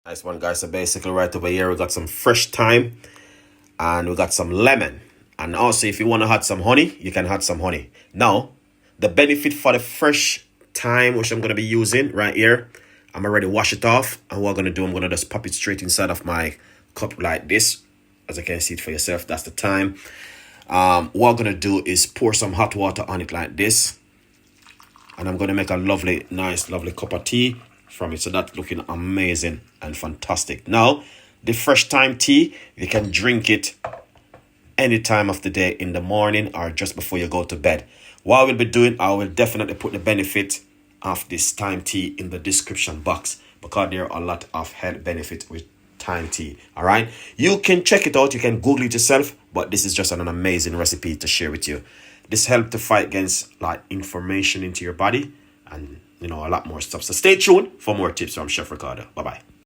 Nice one, guys. So basically right over here we got some fresh thyme and we got some lemon. And also if you want to add some honey, you can add some honey. Now, the benefit for the fresh thyme, which I'm going to be using right here, I'm already wash it off. And what I'm going to do, I'm going to just pop it straight inside of my cup like this. As you can see it for yourself, that's the thyme. What I'm going to do is pour some hot water on it like this. And I'm going to make a lovely, nice, lovely cup of tea from it. So that's looking amazing and fantastic. Now, the fresh thyme tea, you can drink it any time of the day, in the morning or just before you go to bed. What I will be doing, I will definitely put the benefit of this thyme tea in the description box, because there are a lot of health benefits with thyme tea. All right, you can check it out, you can Google it yourself, but this is just an amazing recipe to share with you. This helps to fight against like inflammation into your body and a lot more stuff. So stay tuned for more tips from Chef Ricardo. Bye bye.